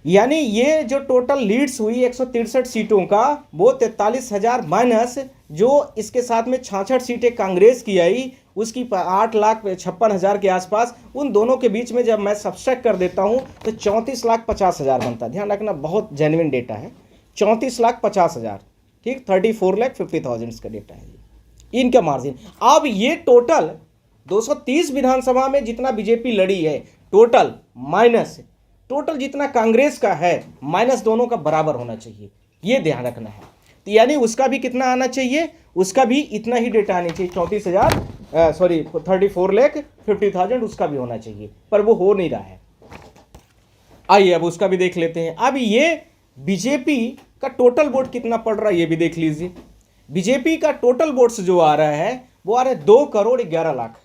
यानी ये जो टोटल लीड्स हुई 163 सीटों का, वो 43,000 माइनस जो इसके साथ में 66 सीटें कांग्रेस की आई, उसकी 8,56,000 के आसपास, उन दोनों के बीच में जब मैं सब्सट्रैक्ट कर देता हूं तो 34,50,000 बनता है। ध्यान रखना, बहुत जेन्युइन डेटा है, 34,50,000। ठीक, 34,50,000 का डेटा है इनका मार्जिन। अब ये टोटल 230 विधानसभा में जितना बीजेपी लड़ी है टोटल, माइनस टोटल जितना कांग्रेस का है, माइनस दोनों का बराबर होना चाहिए, ये ध्यान रखना है। तो यानी उसका भी कितना आना चाहिए, उसका भी इतना ही डेटा आनी चाहिए, 34,50,000 उसका भी होना चाहिए, पर वो हो नहीं रहा है। आइए अब उसका भी देख लेते हैं। अब ये बीजेपी का टोटल वोट कितना पड़ रहा है ये भी देख लीजिए। बीजेपी का टोटल वोट्स जो आ रहा है वो आ रहा है 2,11,00,000।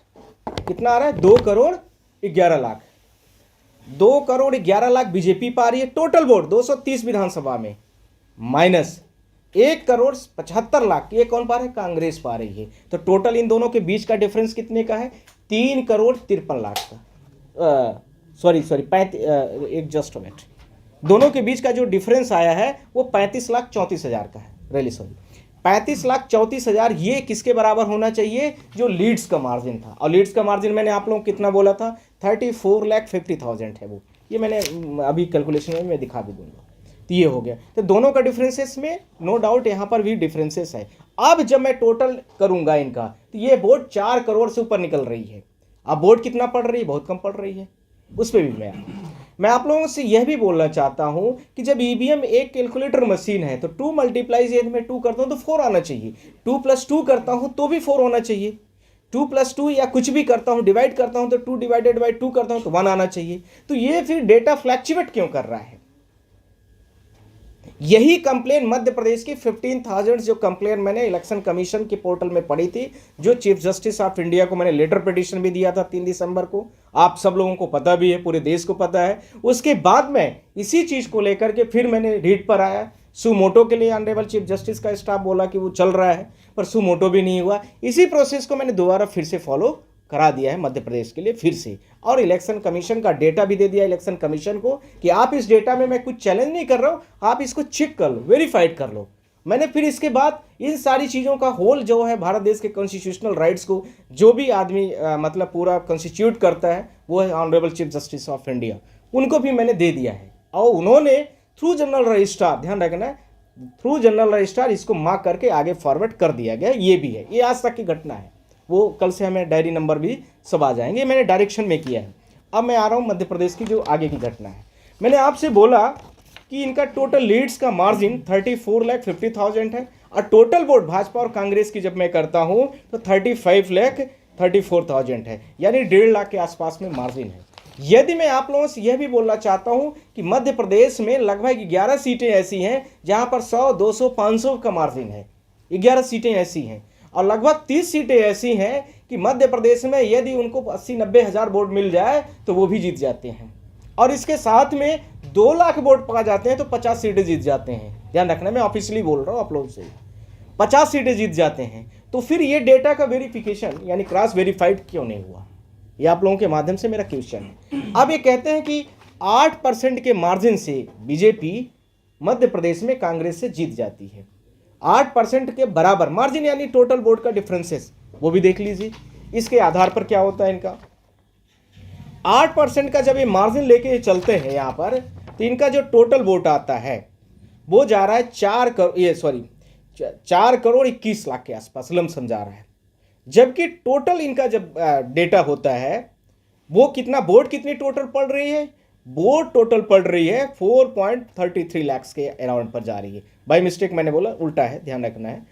कितना आ रहा है, 2,11,00,000। 2,11,00,000 बीजेपी पा रही है टोटल वोट 230 विधानसभा में, माइनस 1,75,00,000 ये कौन पा रहा है, कांग्रेस पा रही है। तो टोटल इन दोनों के बीच का डिफरेंस कितने का है, 3,53,00,000 का। सॉरी एक जस्ट मिनट, दोनों के बीच का जो डिफरेंस आया है वो 35,34,000 का है। रियली सॉरी, 35,34,000 ये किसके बराबर होना चाहिए, जो लीड्स का मार्जिन था। और लीड्स का मार्जिन मैंने आप लोगों को कितना बोला था, 34,50,000 है वो। ये मैंने अभी कैलकुलेशन में मैं दिखा भी दूंगा। तो ये हो गया, तो दोनों का डिफरेंसेस में नो डाउट यहाँ पर भी डिफरेंसेस है। अब जब मैं टोटल करूंगा इनका, तो ये वोट 4 करोड़ से ऊपर निकल रही है। अब वोट कितना पड़ रही है, बहुत कम पड़ रही है, उस पर भी मैं आप लोगों से यह भी बोलना चाहता हूं कि जब ईवीएम एक कैलकुलेटर मशीन है तो 2 मल्टीप्लाई यदि मैं 2 करता हूं तो 4 आना चाहिए, 2 + 2 करता हूं तो भी 4 होना चाहिए, 2 + 2 या कुछ भी करता हूं, डिवाइड करता हूं तो 2 / 2 करता हूं तो 1 आना चाहिए। तो ये फिर डेटा फ्लैक्चुएट क्यों कर रहा है। यही कंप्लेन मध्य प्रदेश की 15,000 जो कंप्लेन मैंने इलेक्शन कमीशन के पोर्टल में पढ़ी थी, जो चीफ जस्टिस ऑफ इंडिया को मैंने लेटर पिटीशन भी दिया था 3 दिसंबर को, आप सब लोगों को पता भी है, पूरे देश को पता है। उसके बाद में इसी चीज को लेकर के फिर मैंने रीट पर आया, सुमोटो के लिए ऑनरेबल चीफ जस्टिस का स्टाफ बोला कि वो चल रहा है, पर सुमोटो भी नहीं हुआ। इसी प्रोसेस को मैंने दोबारा फिर से फॉलो करा दिया है मध्य प्रदेश के लिए फिर से, और इलेक्शन कमीशन का डेटा भी दे दिया इलेक्शन कमीशन को कि आप इस डेटा में, मैं कुछ चैलेंज नहीं कर रहा हूं, आप इसको चेक कर लो, वेरीफाइड कर लो। मैंने फिर इसके बाद इन सारी चीज़ों का होल जो है भारत देश के कॉन्स्टिट्यूशनल राइट्स को जो भी आदमी मतलब पूरा कॉन्स्टिट्यूट करता है वो है honourable chief justice of India, उनको भी मैंने दे दिया है। और उन्होंने थ्रू जनरल रजिस्ट्रार, ध्यान रखना, थ्रू जनरल रजिस्ट्रार इसको मार्क करके आगे फॉरवर्ड कर दिया गया। ये भी है, ये आज तक की घटना है। वो कल से हमें डायरी नंबर भी सब आ जाएंगे, मैंने डायरेक्शन में किया है। अब मैं आ रहा हूँ मध्य प्रदेश की जो आगे की घटना है। मैंने आपसे बोला कि इनका टोटल लीड्स का मार्जिन 34,50,000 है, और टोटल वोट भाजपा और कांग्रेस की जब मैं करता हूँ तो 35,34,000 है, यानी 1.5 लाख के आसपास में मार्जिन है। यदि मैं आप लोगों से यह भी बोलना चाहता हूं कि मध्य प्रदेश में लगभग 11 सीटें ऐसी हैं जहां पर 100, 200, 500 का मार्जिन है। 11 सीटें ऐसी हैं, और लगभग 30 सीटें ऐसी हैं कि मध्य प्रदेश में यदि उनको 80-90 हज़ार वोट मिल जाए तो वो भी जीत जाते हैं, और इसके साथ में 2 लाख वोट पा जाते हैं तो 50 सीटें जीत जाते हैं। ध्यान रखना, मैं ऑफिशियली बोल रहा हूँ आप लोगों से, 50 सीटें जीत जाते हैं। तो फिर ये डेटा का वेरिफिकेशन यानी क्रॉस वेरीफाइड क्यों नहीं हुआ, ये आप लोगों के माध्यम से मेरा क्वेश्चन है। अब ये कहते हैं कि 8% के मार्जिन से बीजेपी मध्य प्रदेश में कांग्रेस से जीत जाती है। 8% के बराबर मार्जिन यानी टोटल वोट का डिफरेंसेस, वो भी देख लीजिए। इसके आधार पर क्या होता है इनका 8% का जब ये मार्जिन लेके चलते हैं यहाँ पर, तो इनका जो टोटल वोट आता है वो जा रहा है 4 करोड़ 21 लाख के आसपास लमसम जा रहा है। जबकि टोटल इनका जब डेटा होता है वो कितना, वोट कितनी टोटल पड़ रही है, वोट टोटल पड़ रही है 4.33 लाख के अराउंड पर जा रही है। बाय मिस्टेक मैंने बोला, उल्टा है, ध्यान रखना है।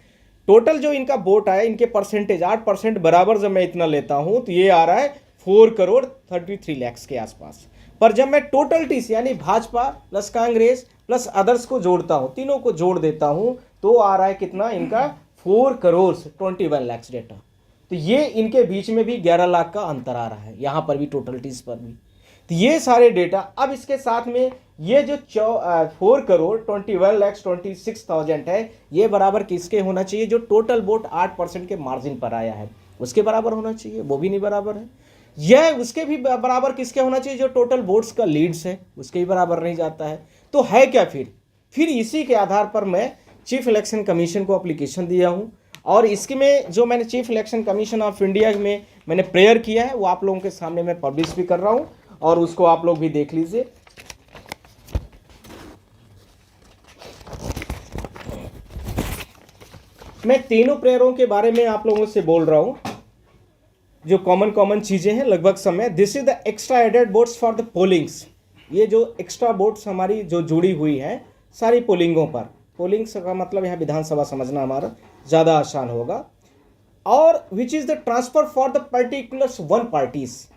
टोटल जो इनका वोट आया, इनके परसेंटेज 8% बराबर जब मैं इतना लेता हूं तो ये आ रहा है 4.33 लाख के आसपास। पर जब मैं टोटल टीस यानी Bhajpa plus Congress plus others को जोड़ता हूं, तीनों को जोड़ देता हूं, तो आ रहा है कितना इनका 4.21 लाख डेटा। तो ये इनके बीच में भी 11 लाख का अंतर आ रहा है, यहां पर भी टोटल टीस पर भी। तो ये सारे डेटा, अब इसके साथ में ये जो 4,21,26,000 है, ये बराबर किसके होना चाहिए, जो टोटल वोट 8% के मार्जिन पर आया है उसके बराबर होना चाहिए, वो भी नहीं बराबर है। यह उसके भी बराबर किसके होना चाहिए, जो टोटल वोट्स का लीड्स है उसके भी बराबर नहीं जाता है। तो है क्या फिर इसी के आधार पर मैं चीफ इलेक्शन कमीशन को एप्लीकेशन दिया हूं, और इसके में जो मैंने chief election commission of India में मैंने प्रेयर किया है वो आप लोगों के सामने मैं पब्लिश भी कर रहा हूं, और उसको आप लोग भी देख लीजिए। मैं तीनों प्रेयरों के बारे में आप लोगों से बोल रहा हूं, जो कॉमन चीजें हैं लगभग समय। This is the extra added votes for the pollings, ये जो एक्स्ट्रा वोट्स हमारी जो जुड़ी हुई है सारी पोलिंगों पर, पोलिंग्स का मतलब यहाँ विधानसभा समझना हमारा ज़्यादा आसान होगा। और which is the transfer for the particulars one parties,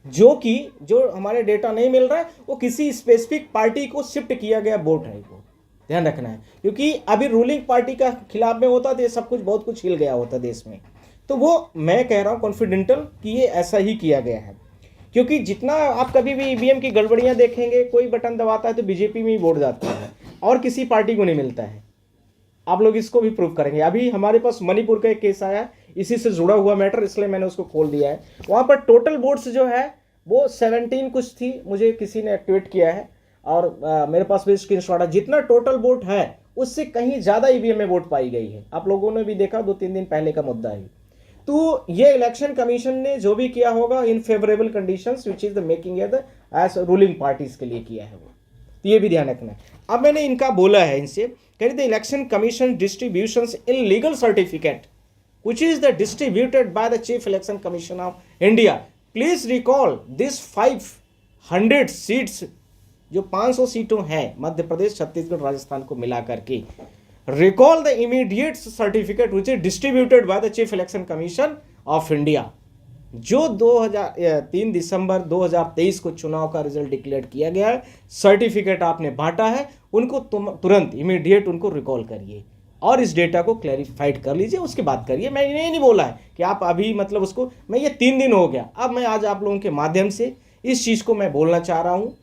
जो हमारे डेटा नहीं मिल रहा है वो किसी स्पेसिफिक पार्टी को शिफ्ट किया गया वोट है, वो ध्यान रखना है। क्योंकि अभी रूलिंग पार्टी का खिलाफ में होता तो ये सब कुछ बहुत कुछ हिल गया होता देश में। तो वो मैं कह रहा हूँ कॉन्फिडेंटल कि ये ऐसा ही किया गया है, क्योंकि जितना आप कभी भी ईवीएम की गड़बड़ियाँ देखेंगे, कोई बटन दबाता है तो बीजेपी में ही वोट जाता है और किसी पार्टी को नहीं मिलता है। आप लोग इसको भी प्रूव करेंगे। अभी हमारे पास मणिपुर का एक केस आया, इसी से जुड़ा हुआ मैटर, इसलिए मैंने उसको खोल दिया है। वहाँ पर टोटल वोट्स जो है वो 17 कुछ थी, मुझे किसी ने ट्वीट किया है और मेरे पास भी स्क्रीनशॉट है। जितना टोटल वोट है उससे कहीं ज़्यादा ईवीएम में वोट पाई गई है। आप लोगों ने भी देखा, 2-3 दिन पहले का मुद्दा है। तो ये इलेक्शन कमीशन ने जो भी किया होगा in favourable conditions which is the making as ruling parties के लिए किया है वो, तो ये भी ध्यान रखना है। अब मैंने इनका बोला है, इनसे कह रही the election commission distributions in legal certificate which is the distributed by the Chief Election Commission of India. Please recall this 500 seats, जो 500 सीटों हैं मध्य प्रदेश, छत्तीसगढ़, राजस्थान को मिला करके, recall the immediate certificate which is distributed by the Chief Election Commission of India. जो 3 दिसंबर 2023 को चुनाव का रिजल्ट डिक्लेयर किया गया है, सर्टिफिकेट आपने बांटा है, उनको तुरंत इमीडिएट उनको रिकॉल करिए और इस डेटा को क्लैरिफाइड कर लीजिए, उसके बाद करिए। मैं ये नहीं बोला है कि आप अभी मतलब उसको, मैं ये 3 दिन हो गया, अब मैं आज आप लोगों के माध्यम से इस चीज़ को मैं बोलना चाह रहा हूँ।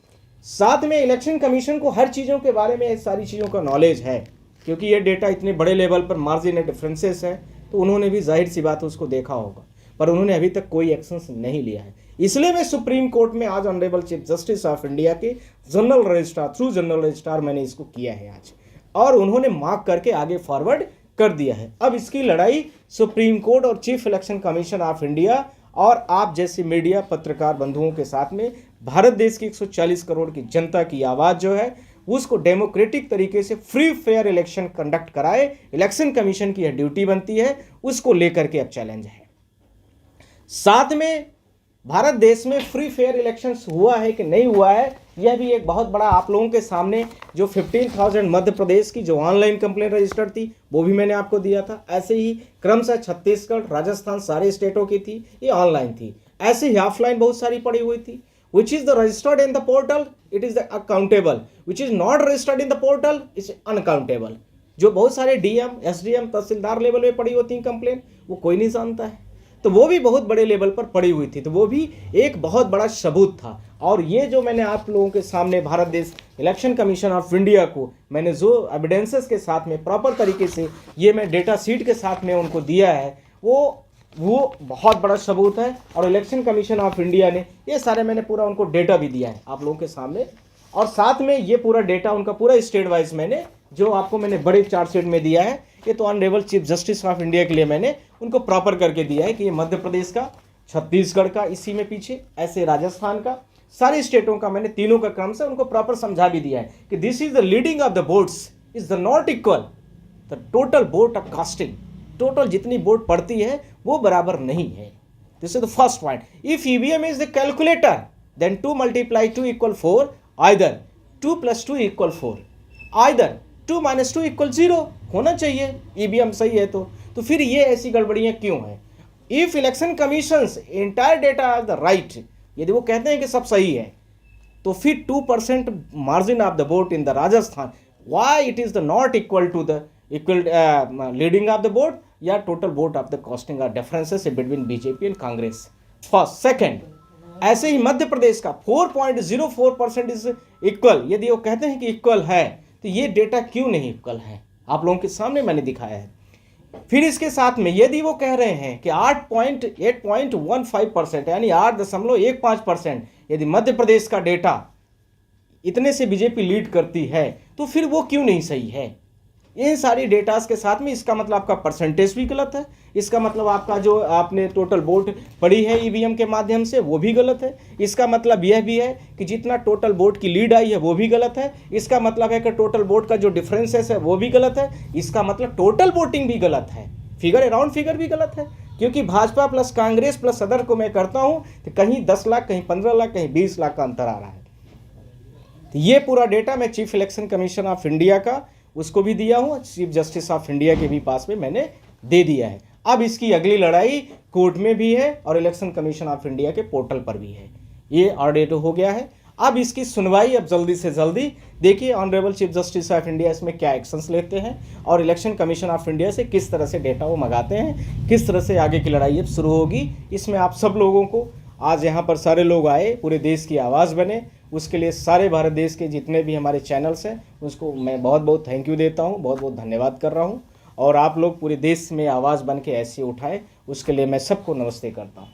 साथ में इलेक्शन कमीशन को हर चीज़ों के बारे में सारी चीज़ों का नॉलेज है, क्योंकि ये डेटा इतने बड़े लेवल पर मार्जिन है, डिफरेंसेस है, तो उन्होंने भी जाहिर सी बात है उसको देखा होगा, पर उन्होंने अभी तक कोई एक्शन नहीं लिया है। इसलिए मैं सुप्रीम कोर्ट में आज honourable chief justice of India के general registrar, through general registrar मैंने इसको किया है आज, और उन्होंने मार्क करके आगे फॉरवर्ड कर दिया है। अब इसकी लड़ाई सुप्रीम कोर्ट और chief election commission of India और आप जैसे मीडिया पत्रकार बंधुओं के साथ में, भारत देश की 140 करोड़ की जनता की आवाज़ जो है उसको डेमोक्रेटिक तरीके से फ्री फेयर इलेक्शन कंडक्ट कराए। इलेक्शन कमीशन की यह ड्यूटी बनती है, उसको लेकर के अब चैलेंज है। साथ में भारत देश में फ्री फेयर इलेक्शंस हुआ है कि नहीं हुआ है, यह भी एक बहुत बड़ा आप लोगों के सामने जो 15,000 मध्य प्रदेश की जो ऑनलाइन कंप्लेंट रजिस्टर्ड थी वो भी मैंने आपको दिया था। ऐसे ही क्रमशः छत्तीसगढ़, राजस्थान सारे स्टेटों की थी, ये ऑनलाइन थी। ऐसे ही ऑफलाइन बहुत सारी पड़ी हुई थी। विच is the registered in the portal it is the accountable, which is not registered in the portal is uncountable. जो बहुत सारे डीएम, एसडीएम, तहसीलदार लेवल में पड़ी होती कंप्लेंट, वो कोई नहीं जानता है, तो वो भी बहुत बड़े लेवल पर पड़ी हुई थी, तो वो भी एक बहुत बड़ा सबूत था। और ये जो मैंने आप लोगों के सामने भारत देश इलेक्शन कमीशन ऑफ इंडिया को मैंने जो एविडेंसेस के साथ में प्रॉपर तरीके से ये मैं डेटा शीट के साथ में उनको दिया है, वो बहुत बड़ा सबूत है। और इलेक्शन कमीशन ऑफ इंडिया ने ये सारे मैंने पूरा उनको डेटा भी दिया है आप लोगों के सामने, और साथ में ये पूरा डेटा उनका पूरा स्टेट वाइज मैंने जो आपको मैंने बड़े चार्जशीट में दिया है, ये तो honourable chief justice of India के लिए मैंने उनको प्रॉपर करके दिया है कि ये मध्य प्रदेश का, छत्तीसगढ़ का, इसी में पीछे ऐसे राजस्थान का, सारे स्टेटों का मैंने तीनों का क्रम से उनको प्रॉपर समझा भी दिया है कि this is the leading of the votes is the not equal the total vote of casting. Total जितनी वोट पड़ती है वो बराबर नहीं है। This is the first point. If EVM is the calculator then 2 × 2 = 4, either 2 + 2 = 4, either 2 - 2 = 0 होना चाहिए। EVM सही है तो फिर ये ऐसी गड़बड़ियां क्यों हैं? If election commission's entire data are the right, यदि वो कहते हैं कि सब सही है, तो फिर 2% margin of the vote in the Rajasthan, why it is the not equal to the equal leading of the vote या total vote of the casting or differences between BJP and Congress. First, second, ऐसे ही मध्य प्रदेश का 4.04% is equal. यदि वो कहते हैं कि equal है तो ये डेटा क्यों नहीं इक्वल है? आप लोगों के सामने मैंने दिखाया है। फिर इसके साथ में यदि वो कह रहे हैं कि 8.15% यानी 8.15% यदि मध्य प्रदेश का डेटा इतने से बीजेपी लीड करती है, तो फिर वो क्यों नहीं सही है? इन सारी डेटास के साथ में इसका मतलब आपका परसेंटेज भी गलत है, इसका मतलब आपका जो आपने टोटल वोट पड़ी है ईवीएम के माध्यम से वो भी गलत है, इसका मतलब यह भी है कि जितना टोटल वोट की लीड आई है वो भी गलत है, इसका मतलब है कि टोटल वोट का जो डिफरेंसेस है वो भी गलत है, इसका मतलब टोटल वोटिंग भी गलत है, फिगर अराउंड फिगर भी गलत है। क्योंकि Bhajpa plus Congress plus other को मैं करता हूं तो कहीं 10 लाख, कहीं 15 लाख, कहीं 20 लाख का अंतर आ रहा है। तो ये पूरा डेटा मैं chief election commission of India का उसको भी दिया हूँ, चीफ जस्टिस ऑफ इंडिया के भी पास में मैंने दे दिया है। अब इसकी अगली लड़ाई कोर्ट में भी है और इलेक्शन कमीशन ऑफ इंडिया के पोर्टल पर भी है। ये ऑर्डर हो गया है, अब इसकी सुनवाई अब जल्दी से जल्दी देखिए honourable chief justice of India इसमें क्या एक्शंस लेते हैं और इलेक्शन कमीशन ऑफ इंडिया से किस तरह से डेटा वो मंगाते हैं, किस तरह से आगे की लड़ाई अब शुरू होगी। इसमें आप सब लोगों को, आज यहाँ पर सारे लोग आए, पूरे देश की आवाज़ बने, उसके लिए सारे भारत देश के जितने भी हमारे चैनल्स हैं उसको मैं बहुत बहुत थैंक यू देता हूँ, बहुत बहुत धन्यवाद कर रहा हूँ। और आप लोग पूरे देश में आवाज़ बन के ऐसे उठाए, उसके लिए मैं सबको नमस्ते करता हूँ।